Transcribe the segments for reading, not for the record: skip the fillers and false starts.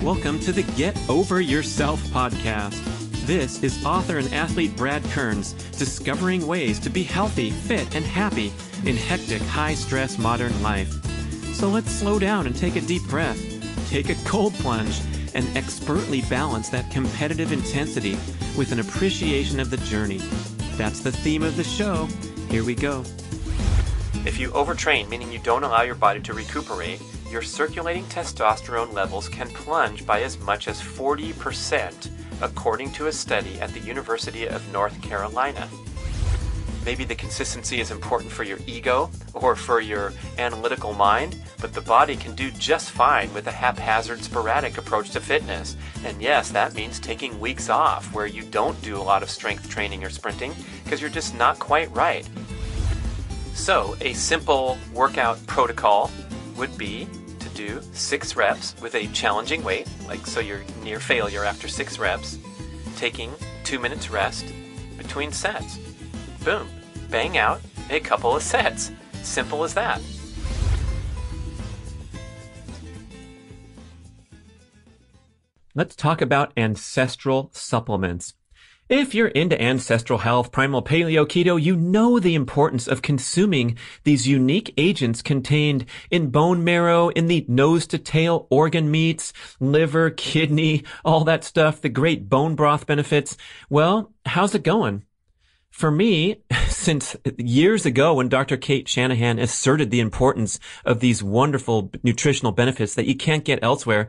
welcome to the Get Over Yourself podcast. This is author and athlete Brad Kearns discovering ways to be healthy, fit, and happy in hectic, high-stress modern life. So let's slow down and take a deep breath, take a cold plunge, and expertly balance that competitive intensity with an appreciation of the journey. That's the theme of the show. Here we go. If you overtrain, meaning you don't allow your body to recuperate, your circulating testosterone levels can plunge by as much as 40%, according to a study at the University of North Carolina. Maybe the consistency is important for your ego or for your analytical mind, but the body can do just fine with a haphazard, sporadic approach to fitness. And yes, that means taking weeks off where you don't do a lot of strength training or sprinting because you're just not quite right. So a simple workout protocol would be to do 6 reps with a challenging weight, so you're near failure after 6 reps, taking 2 minutes rest between sets. Boom. Bang out a couple of sets. Simple as that. Let's talk about ancestral supplements. If you're into ancestral health, primal paleo, keto, you know the importance of consuming these unique agents contained in bone marrow, in the nose to tail organ meats, liver, kidney, all that stuff, the great bone broth benefits. Well, how's it going? For me, since years ago when Dr. Kate Shanahan asserted the importance of these wonderful nutritional benefits that you can't get elsewhere,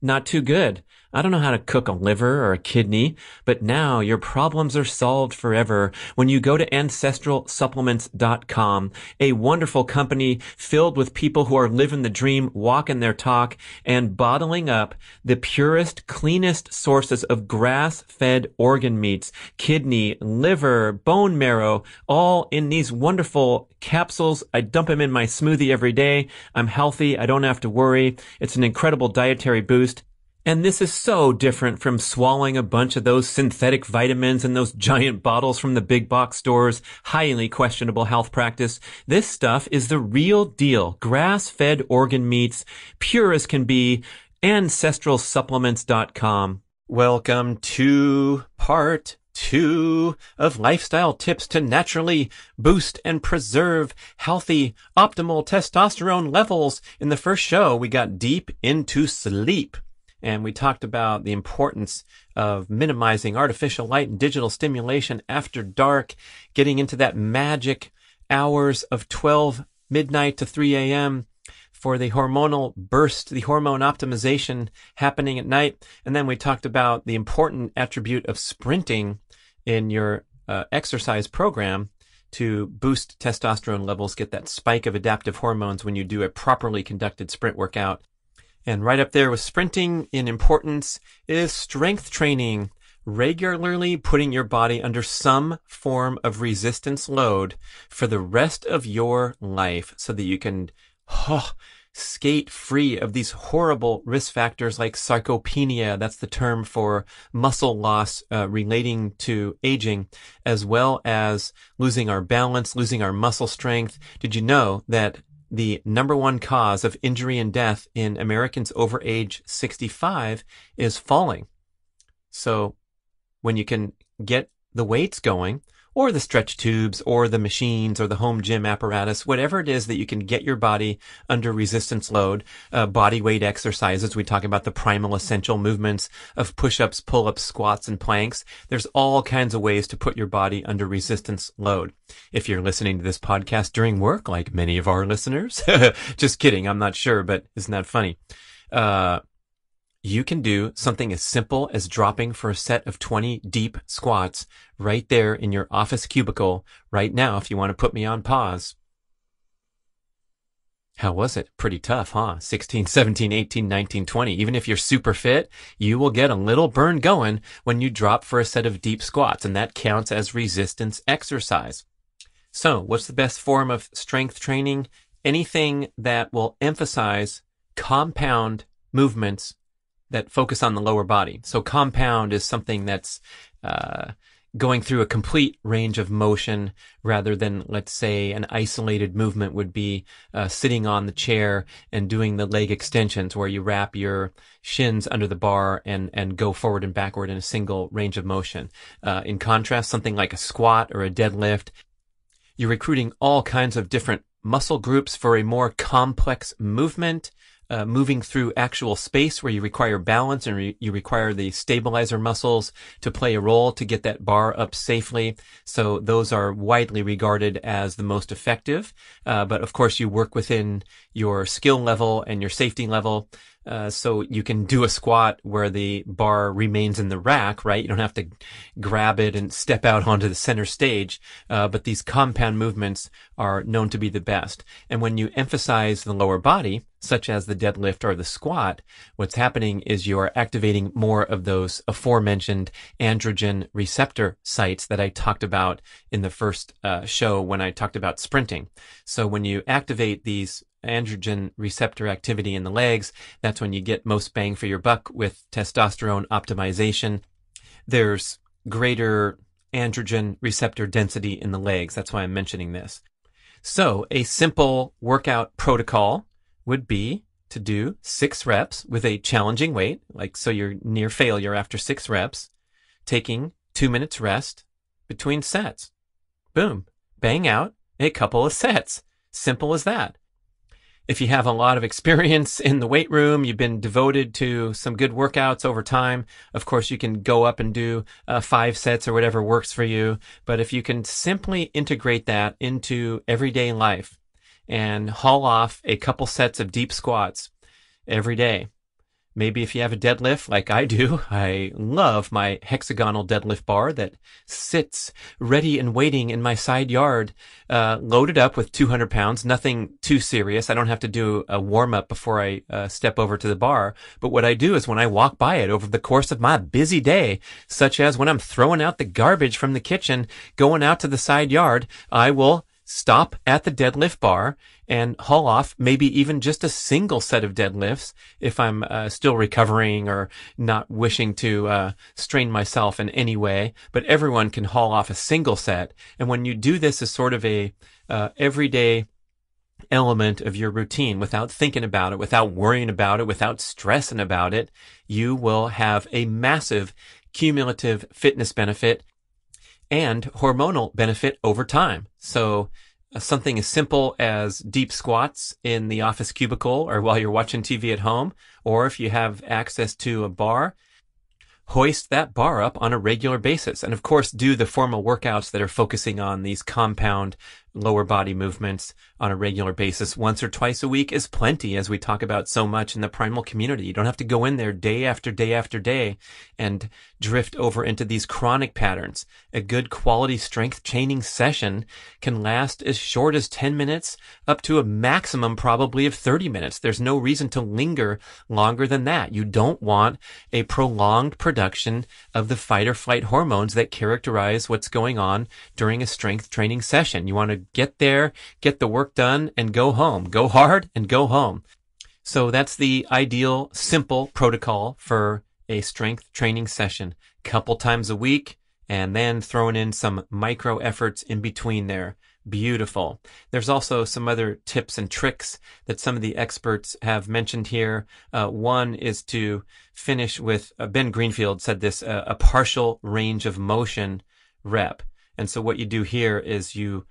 not too good. I don't know how to cook a liver or a kidney, but now your problems are solved forever when you go to ancestralsupplements.com, a wonderful company filled with people who are living the dream, walking their talk, and bottling up the purest, cleanest sources of grass-fed organ meats, kidney, liver, bone marrow, all in these wonderful capsules. I dump them in my smoothie every day. I'm healthy. I don't have to worry. It's an incredible dietary boost. And this is so different from swallowing a bunch of those synthetic vitamins and those giant bottles from the big box stores. Highly questionable health practice. This stuff is the real deal. Grass-fed organ meats, pure as can be. Ancestralsupplements.com. Welcome to part 2 of lifestyle tips to naturally boost and preserve healthy, optimal testosterone levels. In the first show, we got deep into sleep. And we talked about the importance of minimizing artificial light and digital stimulation after dark, getting into that magic hours of 12 midnight to 3 a.m. for the hormonal burst, the hormone optimization happening at night. And then we talked about the important attribute of sprinting in your exercise program to boost testosterone levels, get that spike of adaptive hormones when you do a properly conducted sprint workout. And right up there with sprinting in importance is strength training, regularly putting your body under some form of resistance load for the rest of your life so that you can skate free of these horrible risk factors like sarcopenia. That's the term for muscle loss relating to aging, as well as losing our balance, losing our muscle strength. Did you know that the number one cause of injury and death in Americans over age 65 is falling? So when you can get the weights going, or the stretch tubes, or the machines, or the home gym apparatus, whatever it is that you can get your body under resistance load, body weight exercises. We talk about the primal essential movements of push-ups, pull-ups, squats, and planks. There's all kinds of ways to put your body under resistance load. If you're listening to this podcast during work, like many of our listeners, just kidding, I'm not sure, but isn't that funny? You can do something as simple as dropping for a set of 20 deep squats right there in your office cubicle right now if you want to put me on pause. How was it? Pretty tough, huh? 16, 17, 18, 19, 20. Even if you're super fit, you will get a little burn going when you drop for a set of deep squats, and that counts as resistance exercise. So, what's the best form of strength training? Anything that will emphasize compound movements that focus on the lower body. So compound is something that's going through a complete range of motion rather than, let's say, an isolated movement would be sitting on the chair and doing the leg extensions where you wrap your shins under the bar and go forward and backward in a single range of motion. In contrast, something like a squat or a deadlift, you're recruiting all kinds of different muscle groups for a more complex movement, moving through actual space where you require balance and you require the stabilizer muscles to play a role to get that bar up safely. So those are widely regarded as the most effective. But of course, you work within your skill level and your safety level. So you can do a squat where the bar remains in the rack, right? You don't have to grab it and step out onto the center stage. But these compound movements are known to be the best. And when you emphasize the lower body, such as the deadlift or the squat, what's happening is you're activating more of those aforementioned androgen receptor sites that I talked about in the first show when I talked about sprinting. So when you activate these androgen receptor activity in the legs, that's when you get most bang for your buck with testosterone optimization. There's greater androgen receptor density in the legs. That's why I'm mentioning this. So a simple workout protocol would be to do 6 reps with a challenging weight, like so you're near failure after 6 reps, taking 2 minutes rest between sets. Boom. Bang out a couple of sets. Simple as that. If you have a lot of experience in the weight room, you've been devoted to some good workouts over time, of course you can go up and do 5 sets or whatever works for you. But if you can simply integrate that into everyday life and haul off a couple sets of deep squats every day, maybe if you have a deadlift like I do, I love my hexagonal deadlift bar that sits ready and waiting in my side yard, loaded up with 200 pounds, nothing too serious. I don't have to do a warm up before I step over to the bar. But what I do is when I walk by it over the course of my busy day, such as when I'm throwing out the garbage from the kitchen, going out to the side yard, I will stop at the deadlift bar and haul off maybe even just a single set of deadlifts if I'm still recovering or not wishing to strain myself in any way. But everyone can haul off a single set. And when you do this as sort of a everyday element of your routine without thinking about it, without worrying about it, without stressing about it, you will have a massive cumulative fitness benefit and hormonal benefit over time. So something as simple as deep squats in the office cubicle or while you're watching TV at home, or if you have access to a bar, hoist that bar up on a regular basis. And of course, do the formal workouts that are focusing on these compound lower body movements on a regular basis. Once or twice a week is plenty, as we talk about so much in the primal community. You don't have to go in there day after day after day and drift over into these chronic patterns. A good quality strength training session can last as short as 10 minutes up to a maximum probably of 30 minutes. There's no reason to linger longer than that. You don't want a prolonged production of the fight or flight hormones that characterize what's going on during a strength training session. You want to get there, get the work done, and go home. Go hard and go home. So that's the ideal, simple protocol for a strength training session. Couple times a week, and then throwing in some micro efforts in between there. Beautiful. There's also some other tips and tricks that some of the experts have mentioned here. One is to finish with, Ben Greenfield said this, a partial range of motion rep. And so what you do here is you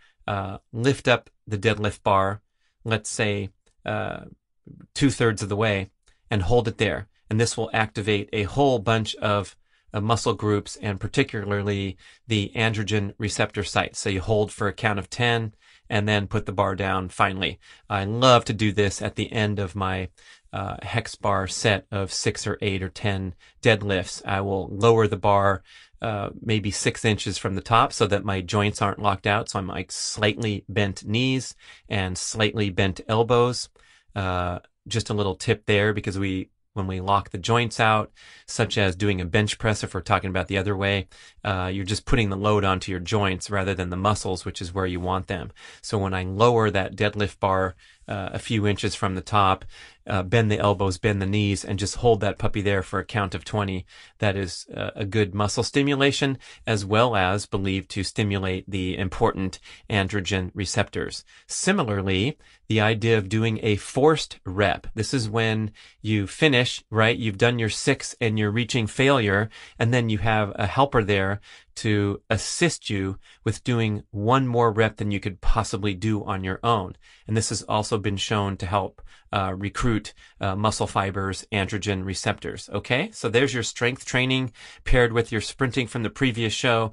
lift up the deadlift bar, let's say 2/3 of the way, and hold it there. And this will activate a whole bunch of muscle groups, and particularly the androgen receptor sites. So you hold for a count of 10 and then put the bar down finally. I love to do this at the end of my hex bar set of 6 or 8 or 10 deadlifts. I will lower the bar maybe 6 inches from the top so that my joints aren't locked out. So I'm like slightly bent knees and slightly bent elbows. Just a little tip there, because when we lock the joints out, such as doing a bench press, if we're talking about the other way, you're just putting the load onto your joints rather than the muscles, which is where you want them. So when I lower that deadlift bar a few inches from the top, bend the elbows, bend the knees, and just hold that puppy there for a count of 20. That is a good muscle stimulation, as well as believed to stimulate the important androgen receptors. Similarly, the idea of doing a forced rep. This is when you finish, right? You've done your 6 and you're reaching failure, and then you have a helper there to assist you with doing one more rep than you could possibly do on your own. And this has also been shown to help recruit muscle fibers, androgen receptors. Okay, so there's your strength training paired with your sprinting from the previous show.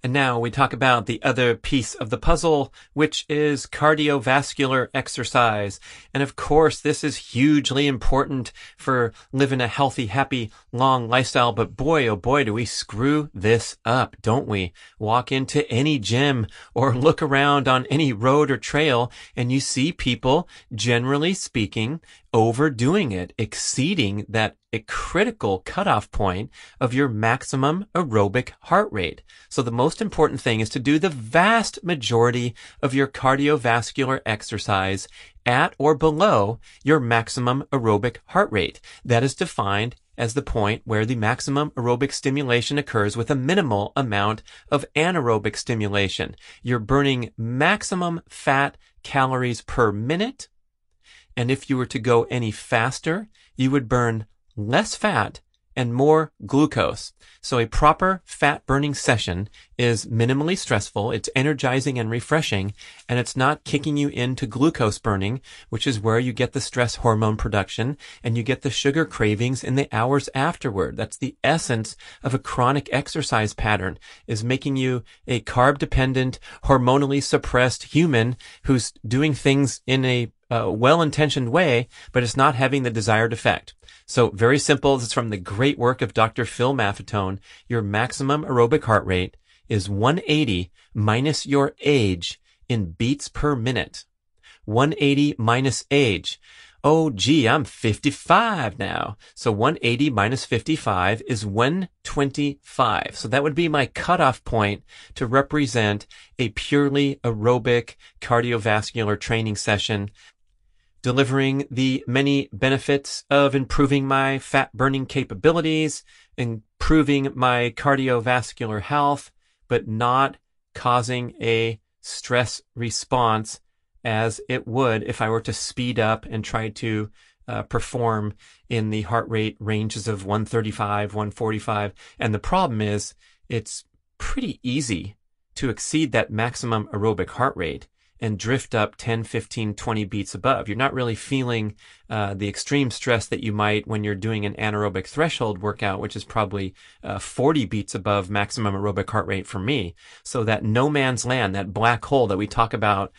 And now we talk about the other piece of the puzzle, which is cardiovascular exercise. And of course, this is hugely important for living a healthy, happy, long lifestyle. But boy, oh boy, do we screw this up, don't we? Walk into any gym or look around on any road or trail, and you see people, generally speaking, overdoing it, exceeding that a critical cutoff point of your maximum aerobic heart rate. So the most important thing is to do the vast majority of your cardiovascular exercise at or below your maximum aerobic heart rate. That is defined as the point where the maximum aerobic stimulation occurs with a minimal amount of anaerobic stimulation. You're burning maximum fat calories per minute. And if you were to go any faster, you would burn less fat and more glucose. So a proper fat burning session is minimally stressful, it's energizing and refreshing, and it's not kicking you into glucose burning, which is where you get the stress hormone production and you get the sugar cravings in the hours afterward. That's the essence of a chronic exercise pattern, is making you a carb dependent, hormonally suppressed human who's doing things in a well-intentioned way, but it's not having the desired effect. So very simple. This is from the great work of Dr. Phil Maffetone. Your maximum aerobic heart rate is 180 minus your age in beats per minute. 180 minus age. Oh, gee, I'm 55 now. So 180 minus 55 is 125. So that would be my cutoff point to represent a purely aerobic cardiovascular training session, delivering the many benefits of improving my fat burning capabilities, improving my cardiovascular health, but not causing a stress response as it would if I were to speed up and try to perform in the heart rate ranges of 135, 145. And the problem is it's pretty easy to exceed that maximum aerobic heart rate and drift up 10, 15, 20 beats above. You're not really feeling the extreme stress that you might when you're doing an anaerobic threshold workout, which is probably 40 beats above maximum aerobic heart rate for me. So that no man's land, that black hole that we talk about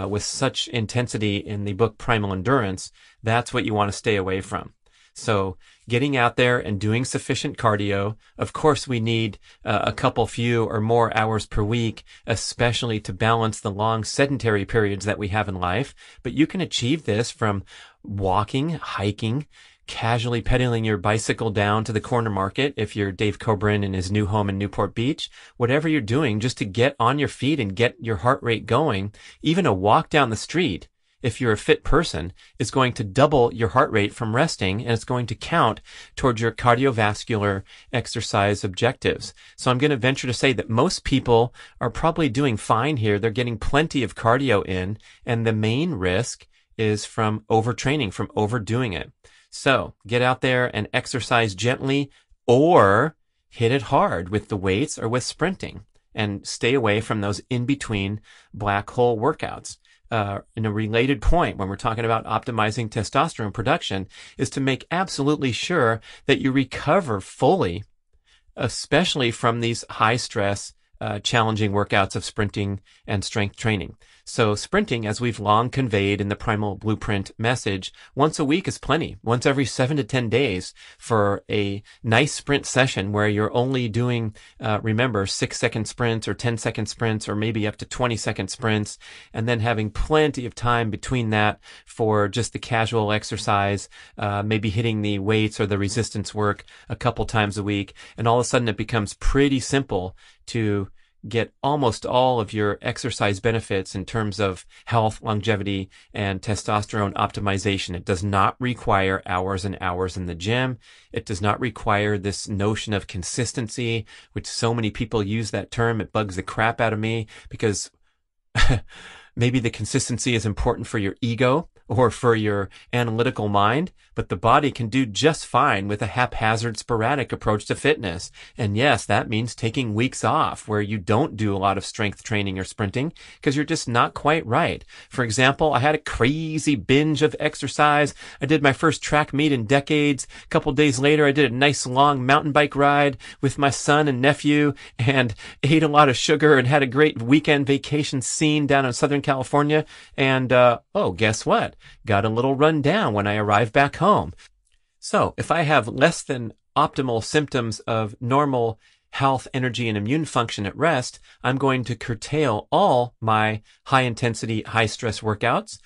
with such intensity in the book Primal Endurance, that's what you want to stay away from. So getting out there and doing sufficient cardio. Of course, we need a couple few or more hours per week, especially to balance the long sedentary periods that we have in life. But you can achieve this from walking, hiking, casually pedaling your bicycle down to the corner market if you're Dave Cobrin in his new home in Newport Beach. Whatever you're doing, just to get on your feet and get your heart rate going. Even a walk down the street, if you're a fit person, is going to double your heart rate from resting, and it's going to count towards your cardiovascular exercise objectives. So I'm going to venture to say that most people are probably doing fine here. They're getting plenty of cardio in, and the main risk is from overtraining, from overdoing it. So get out there and exercise gently, or hit it hard with the weights or with sprinting, and stay away from those in-between black hole workouts. In a related point, when we're talking about optimizing testosterone production, is to make absolutely sure that you recover fully, especially from these high stress, challenging workouts of sprinting and strength training. So sprinting, as we've long conveyed in the Primal Blueprint message, once a week is plenty. Once every 7 to 10 days for a nice sprint session where you're only doing, remember, 6-second sprints or 10-second sprints or maybe up to 20-second sprints, and then having plenty of time between that for just the casual exercise, maybe hitting the weights or the resistance work a couple times a week. And all of a sudden it becomes pretty simple to get almost all of your exercise benefits in terms of health, longevity, and testosterone optimization. It does not require hours and hours in the gym. It does not require this notion of consistency, which so many people use that term. It bugs the crap out of me because maybe the consistency is important for your ego or for your analytical mind, but the body can do just fine with a haphazard, sporadic approach to fitness. And yes, that means taking weeks off where you don't do a lot of strength training or sprinting because you're just not quite right. For example, I had a crazy binge of exercise. I did my first track meet in decades. A couple days later, I did a nice long mountain bike ride with my son and nephew and ate a lot of sugar and had a great weekend vacation scene down in Southern California. And, guess what? Got a little run down when I arrived back home. So if I have less than optimal symptoms of normal health, energy, and immune function at rest, I'm going to curtail all my high intensity, high stress workouts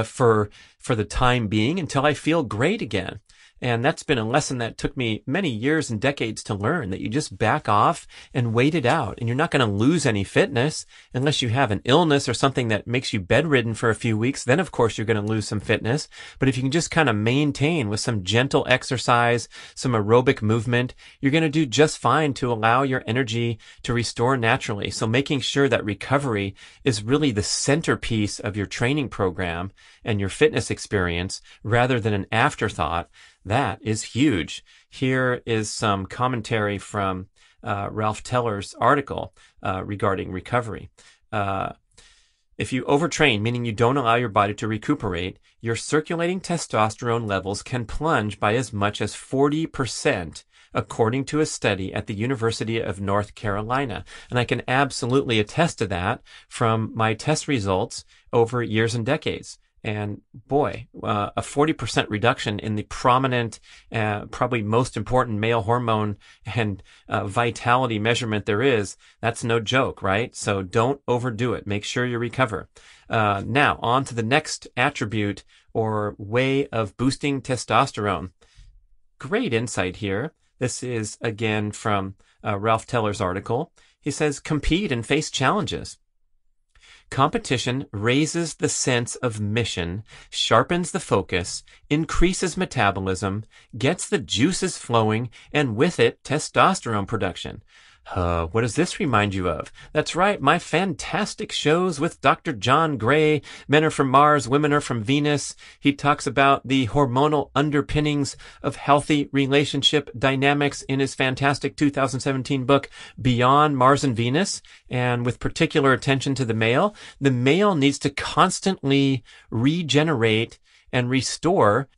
for the time being until I feel great again. And that's been a lesson that took me many years and decades to learn, that you just back off and wait it out. And you're not going to lose any fitness unless you have an illness or something that makes you bedridden for a few weeks. Then, of course, you're going to lose some fitness. But if you can just kind of maintain with some gentle exercise, some aerobic movement, you're going to do just fine to allow your energy to restore naturally. So making sure that recovery is really the centerpiece of your training program and your fitness experience rather than an afterthought. That is huge. Here is some commentary from Ralph Teller's article regarding recovery. If you overtrain, meaning you don't allow your body to recuperate, your circulating testosterone levels can plunge by as much as 40%, according to a study at the University of North Carolina. And I can absolutely attest to that from my test results over years and decades. And boy, a 40% reduction in the prominent, probably most important male hormone and vitality measurement there is, that's no joke, right? So don't overdo it. Make sure you recover. Now, on to the next attribute or way of boosting testosterone. Great insight here. This is, again, from Ralph Teller's article. He says, compete and face challenges. Competition raises the sense of mission, sharpens the focus, increases metabolism, gets the juices flowing, and with it, testosterone production. What does this remind you of? That's right, my fantastic shows with Dr. John Gray, Men Are From Mars, Women Are From Venus. He talks about the hormonal underpinnings of healthy relationship dynamics in his fantastic 2017 book, Beyond Mars and Venus, and with particular attention to the male. The male needs to constantly regenerate and restore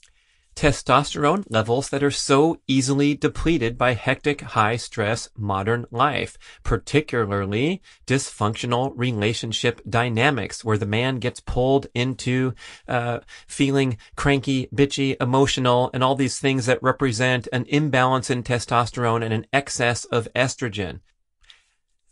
testosterone levels that are so easily depleted by hectic, high-stress modern life, particularly dysfunctional relationship dynamics, where the man gets pulled into feeling cranky, bitchy, emotional, and all these things that represent an imbalance in testosterone and an excess of estrogen.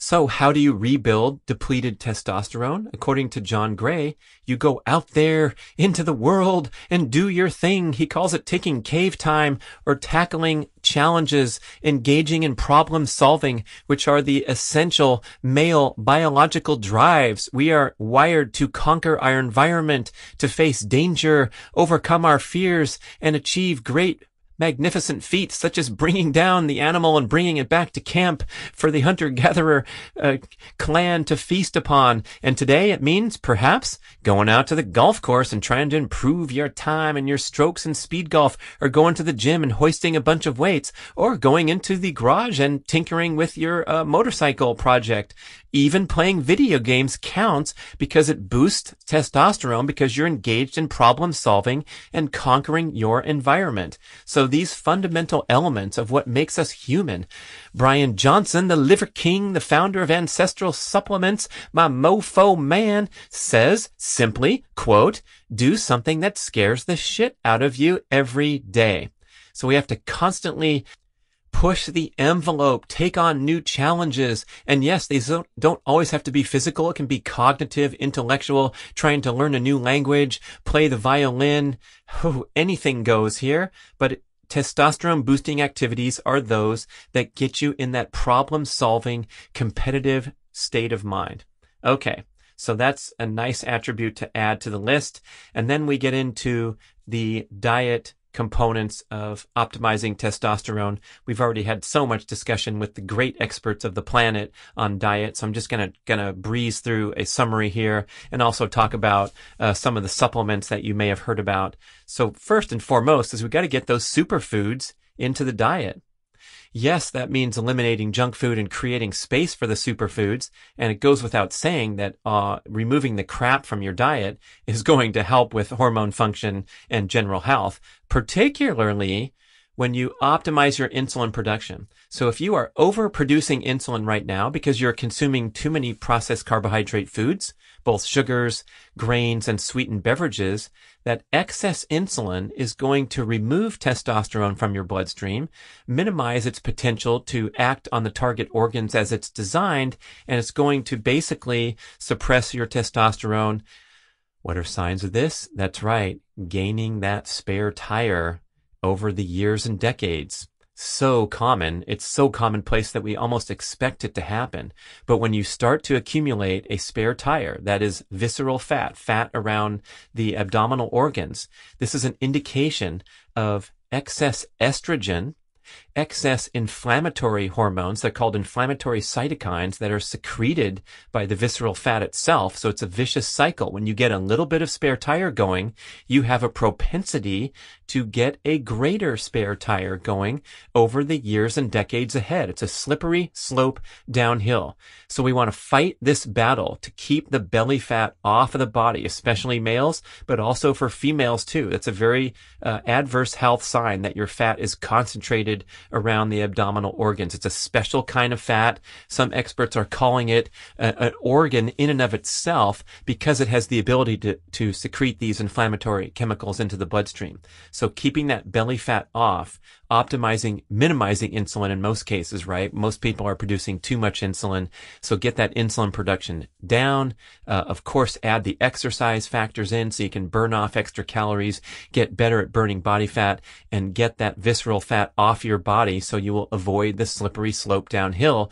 So how do you rebuild depleted testosterone? According to John Gray, you go out there into the world and do your thing. He calls it taking cave time or tackling challenges, engaging in problem solving, which are the essential male biological drives. We are wired to conquer our environment, to face danger, overcome our fears, and achieve great magnificent feats such as bringing down the animal and bringing it back to camp for the hunter-gatherer clan to feast upon. And today it means perhaps going out to the golf course and trying to improve your time and your strokes in speed golf, or going to the gym and hoisting a bunch of weights, or going into the garage and tinkering with your motorcycle project. Even playing video games counts because it boosts testosterone because you're engaged in problem solving and conquering your environment. So these fundamental elements of what makes us human. Brian Johnson, the Liver King, the founder of Ancestral Supplements, my mofo man, says simply, quote, do something that scares the shit out of you every day. So we have to constantly push the envelope, take on new challenges. And yes, these don't always have to be physical. It can be cognitive, intellectual, trying to learn a new language, play the violin. Anything goes here. But testosterone boosting activities are those that get you in that problem solving, competitive state of mind. Okay, so that's a nice attribute to add to the list. And then we get into the diet components of optimizing testosterone. We've already had so much discussion with the great experts of the planet on diet, so I'm just gonna breeze through a summary here and also talk about some of the supplements that you may have heard about. So first and foremost is we got to get those superfoods into the diet. Yes, that means eliminating junk food and creating space for the superfoods. And it goes without saying that removing the crap from your diet is going to help with hormone function and general health, particularly when you optimize your insulin production. So if you are overproducing insulin right now because you're consuming too many processed carbohydrate foods, both sugars, grains, and sweetened beverages, that excess insulin is going to remove testosterone from your bloodstream, minimize its potential to act on the target organs as it's designed, and it's going to basically suppress your testosterone. What are signs of this? That's right, gaining that spare tire over the years and decades. So common. It's so commonplace that we almost expect it to happen. But when you start to accumulate a spare tire, that is visceral fat, fat around the abdominal organs, this is an indication of excess estrogen, excess inflammatory hormones. They're called inflammatory cytokines that are secreted by the visceral fat itself. So it's a vicious cycle. When you get a little bit of spare tire going, you have a propensity to get a greater spare tire going over the years and decades ahead. It's a slippery slope downhill. So we want to fight this battle to keep the belly fat off of the body, especially males, but also for females too. That's a very adverse health sign that your fat is concentrated around the abdominal organs. It's a special kind of fat. Some experts are calling it an organ in and of itself because it has the ability to secrete these inflammatory chemicals into the bloodstream. So keeping that belly fat off, minimizing insulin in most cases, right? Most people are producing too much insulin. So get that insulin production down. Of course, add the exercise factors in so you can burn off extra calories, get better at burning body fat, and get that visceral fat off your body so you will avoid the slippery slope downhill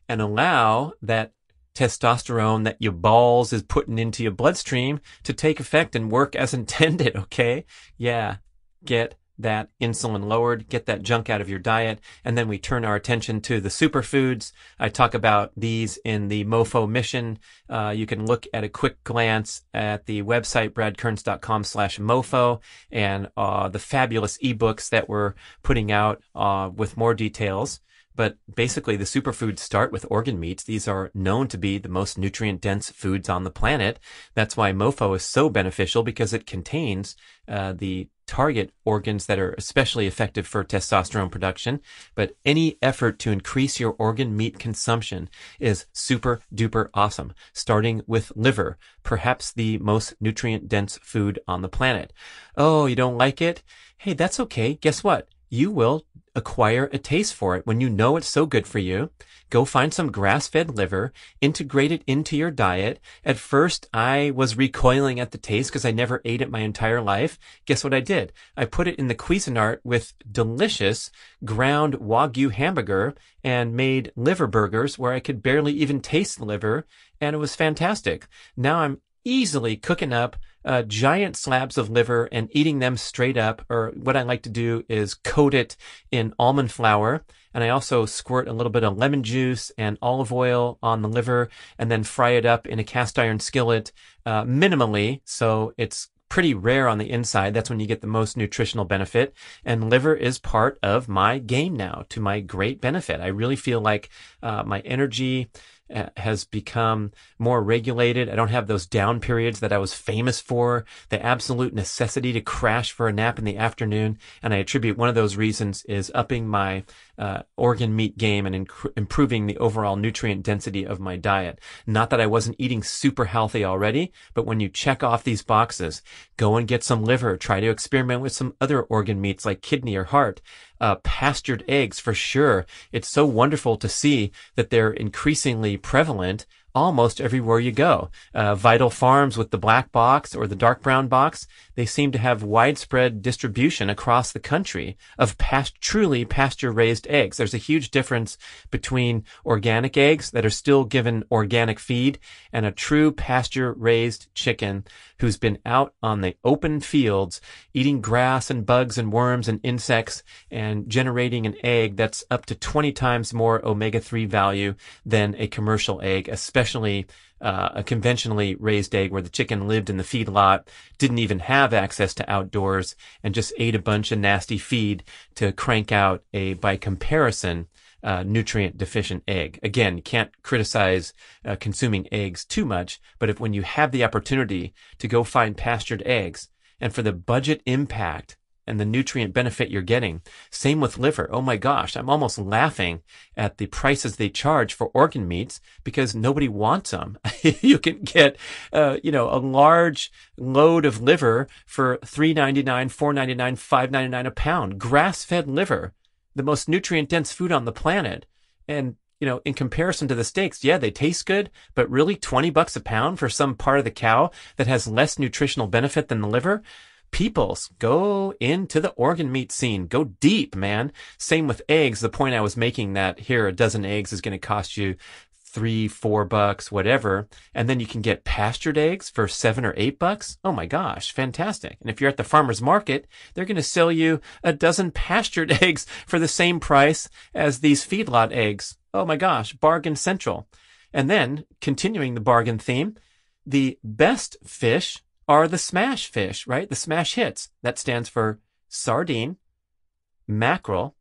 and allow that testosterone that your balls is putting into your bloodstream to take effect and work as intended, okay? Yeah, get that insulin lowered, get that junk out of your diet, and then we turn our attention to the superfoods. I talk about these in the MoFo mission. You can look at a quick glance at the website, bradkearns.com/MoFo, and the fabulous ebooks that we're putting out with more details. But basically, the superfoods start with organ meats. These are known to be the most nutrient-dense foods on the planet. That's why MoFo is so beneficial, because it contains the target organs that are especially effective for testosterone production. But any effort to increase your organ meat consumption is super duper awesome, starting with liver, perhaps the most nutrient-dense food on the planet. Oh, you don't like it? Hey, that's okay. Guess what? You will acquire a taste for it when you know it's so good for you. Go find some grass-fed liver, integrate it into your diet. At first, I was recoiling at the taste because I never ate it my entire life. Guess what I did? I put it in the Cuisinart with delicious ground Wagyu hamburger and made liver burgers where I could barely even taste the liver, and it was fantastic. Now I'm easily cooking up giant slabs of liver and eating them straight up, or what I like to do is coat it in almond flour, and I also squirt a little bit of lemon juice and olive oil on the liver and then fry it up in a cast iron skillet minimally, so it's pretty rare on the inside. That's when you get the most nutritional benefit, and liver is part of my game now to my great benefit. I really feel like my energy has become more regulated. I don't have those down periods that I was famous for, the absolute necessity to crash for a nap in the afternoon. And I attribute one of those reasons is upping my organ meat game and improving the overall nutrient density of my diet. Not that I wasn't eating super healthy already, but when you check off these boxes, go and get some liver, try to experiment with some other organ meats like kidney or heart, pastured eggs for sure. It's so wonderful to see that they're increasingly prevalent almost everywhere you go. Vital Farms with the black box or the dark brown box, they seem to have widespread distribution across the country of truly pasture-raised eggs. There's a huge difference between organic eggs that are still given organic feed and a true pasture-raised chicken who's been out on the open fields eating grass and bugs and worms and insects and generating an egg that's up to 20 times more omega-3 value than a commercial egg, especially a conventionally raised egg where the chicken lived in the feedlot, didn't even have access to outdoors, and just ate a bunch of nasty feed to crank out a, by comparison, nutrient deficient egg. Again, you can't criticize consuming eggs too much, but when you have the opportunity to go find pastured eggs and for the budget impact and the nutrient benefit you're getting. Same with liver. Oh my gosh, I'm almost laughing at the prices they charge for organ meats because nobody wants them. You can get, a large load of liver for $3.99, $4.99, $5.99 a pound. Grass-fed liver, the most nutrient-dense food on the planet. And in comparison to the steaks, yeah, they taste good, but really $20 a pound for some part of the cow that has less nutritional benefit than the liver? Peoples, go into the organ meat scene. Go deep, man. Same with eggs. The point I was making that here, a dozen eggs is going to cost you $3, $4, whatever. And then you can get pastured eggs for $7 or $8. Oh my gosh, fantastic. And if you're at the farmer's market, they're going to sell you a dozen pastured eggs for the same price as these feedlot eggs. Oh my gosh, bargain central. And then, continuing the bargain theme, the best fish are the smash fish, right? The smash hits. That stands for sardine, mackerel,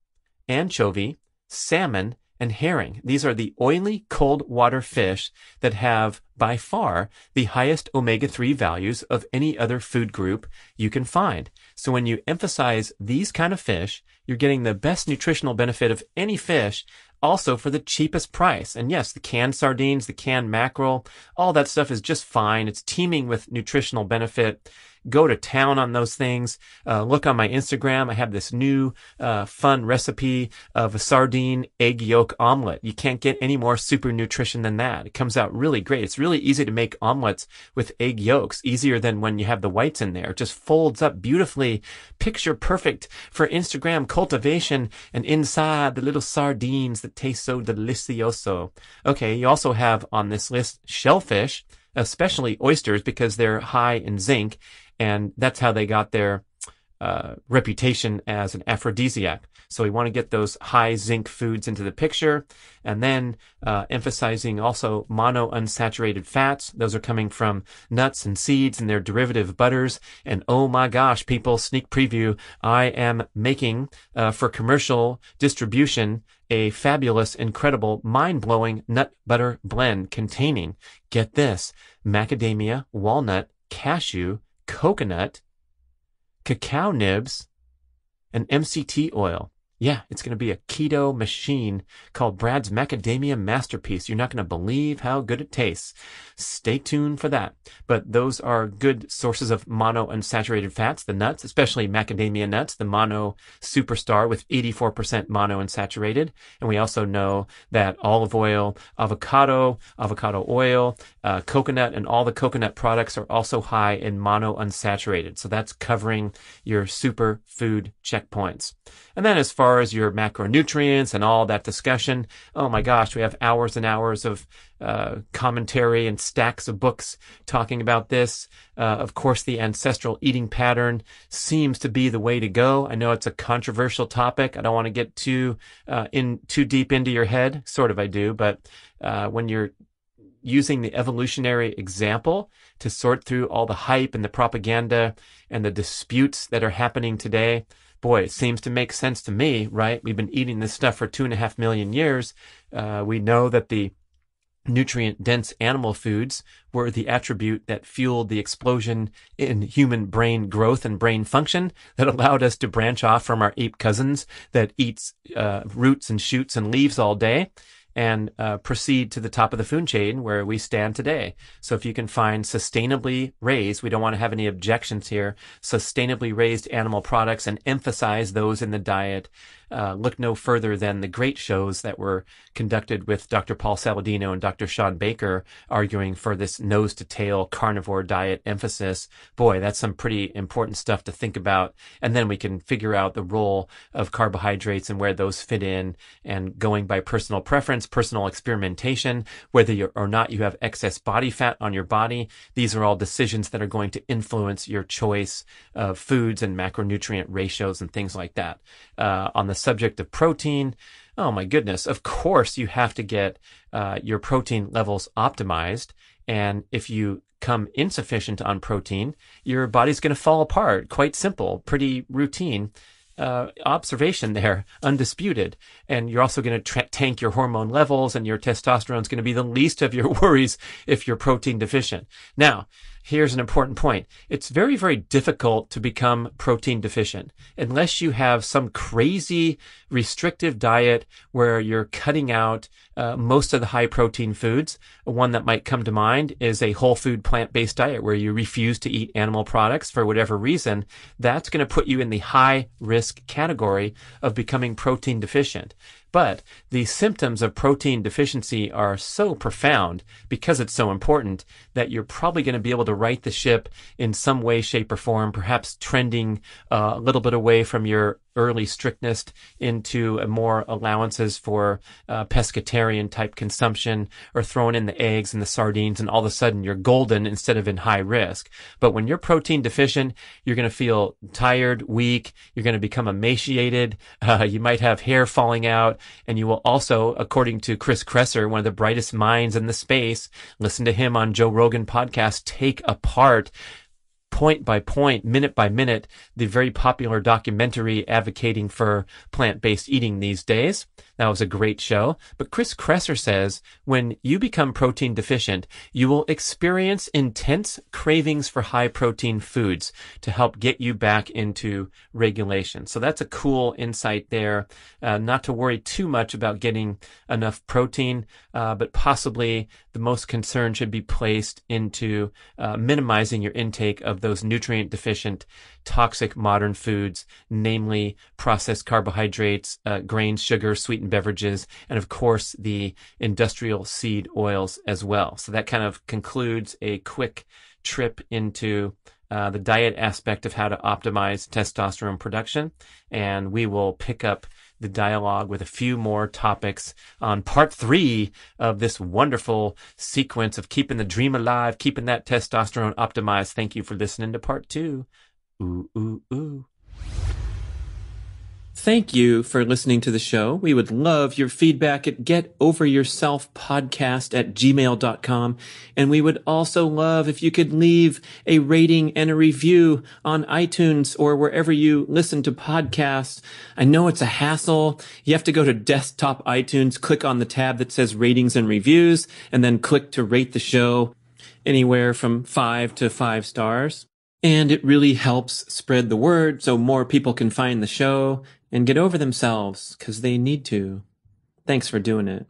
anchovy, salmon, and herring. These are the oily cold water fish that have by far the highest omega-3 values of any other food group you can find. So when you emphasize these kind of fish, you're getting the best nutritional benefit of any fish, also for the cheapest price. And yes, the canned sardines, the canned mackerel, all that stuff is just fine. It's teeming with nutritional benefit. Go to town on those things. Look on my Instagram. I have this new fun recipe of a sardine egg yolk omelet. You can't get any more super nutrition than that. It comes out really great. It's really easy to make omelets with egg yolks, easier than when you have the whites in there. It just folds up beautifully, picture perfect for Instagram cultivation, and inside the little sardines that taste so delicioso. Okay, you also have on this list shellfish, especially oysters, because they're high in zinc, and that's how they got their reputation as an aphrodisiac. So we want to get those high zinc foods into the picture, and then emphasizing also monounsaturated fats. Those are coming from nuts and seeds and their derivative butters. And oh my gosh, people, sneak preview, I am making for commercial distribution a fabulous, incredible, mind-blowing nut butter blend containing, get this, macadamia, walnut, cashew, coconut, cacao nibs, and MCT oil. Yeah, it's going to be a keto machine called Brad's Macadamia Masterpiece. You're not going to believe how good it tastes. Stay tuned for that. But those are good sources of monounsaturated fats, the nuts, especially macadamia nuts, the mono superstar with 84% monounsaturated. And we also know that olive oil, avocado oil, coconut, and all the coconut products are also high in monounsaturated. So that's covering your superfood checkpoints. And then as far as your macronutrients and all that discussion, oh my gosh, we have hours and hours of commentary and stacks of books talking about this. Of course, the ancestral eating pattern seems to be the way to go. I know it's a controversial topic. I don't want to get too deep into your head. Sort of I do, but when you're using the evolutionary example to sort through all the hype and the propaganda and the disputes that are happening today, boy, it seems to make sense to me, right? We've been eating this stuff for 2.5 million years. We know that the nutrient-dense animal foods were the attribute that fueled the explosion in human brain growth and brain function that allowed us to branch off from our ape cousins that eats roots and shoots and leaves all day and proceed to the top of the food chain where we stand today. So if you can find sustainably raised, we don't want to have any objections here, sustainably raised animal products and emphasize those in the diet, look no further than the great shows that were conducted with Dr. Paul Saladino and Dr. Sean Baker arguing for this nose to tail carnivore diet emphasis. Boy, that's some pretty important stuff to think about. And then we can figure out the role of carbohydrates and where those fit in, and going by personal preference, personal experimentation, whether or not you have excess body fat on your body. These are all decisions that are going to influence your choice of foods and macronutrient ratios and things like that. On the subject of protein, oh my goodness, of course you have to get your protein levels optimized. And if you come insufficient on protein, your body's going to fall apart. Quite simple, pretty routine observation there, undisputed. And you're also going to tank your hormone levels, and your testosterone is going to be the least of your worries if you're protein deficient. Now, here's an important point. It's very, very difficult to become protein deficient unless you have some crazy restrictive diet where you're cutting out most of the high protein foods. One that might come to mind is a whole food plant-based diet where you refuse to eat animal products for whatever reason. That's going to put you in the high risk category of becoming protein deficient. But the symptoms of protein deficiency are so profound because it's so important that you're probably going to be able to right the ship in some way, shape, or form, perhaps trending a little bit away from your early strictness into more allowances for pescatarian type consumption, or throwing in the eggs and the sardines, and all of a sudden you're golden instead of in high risk. But when you're protein deficient, you're going to feel tired, weak, you're going to become emaciated, you might have hair falling out, and you will also, according to Chris Kresser, one of the brightest minds in the space, listen to him on Joe Rogan podcast, take apart point by point, minute by minute, the very popular documentary advocating for plant-based eating these days. That was a great show. But Chris Kresser says when you become protein deficient, you will experience intense cravings for high protein foods to help get you back into regulation. So that's a cool insight there. Not to worry too much about getting enough protein, but possibly the most concern should be placed into minimizing your intake of those nutrient deficient, toxic modern foods, namely processed carbohydrates, grains, sugar, sweetened beverages, and of course the industrial seed oils as well. So that kind of concludes a quick trip into the diet aspect of how to optimize testosterone production. And we will pick up the dialogue with a few more topics on part 3 of this wonderful sequence of keeping the dream alive, keeping that testosterone optimized. Thank you for listening to part 2. Ooh, ooh, ooh. Thank you for listening to the show. We would love your feedback at getoveryourselfpodcast@gmail.com. And we would also love if you could leave a rating and a review on iTunes or wherever you listen to podcasts. I know it's a hassle. You have to go to desktop iTunes, click on the tab that says ratings and reviews, and then click to rate the show anywhere from 5 to 5 stars. And it really helps spread the word so more people can find the show and get over themselves, because they need to. Thanks for doing it.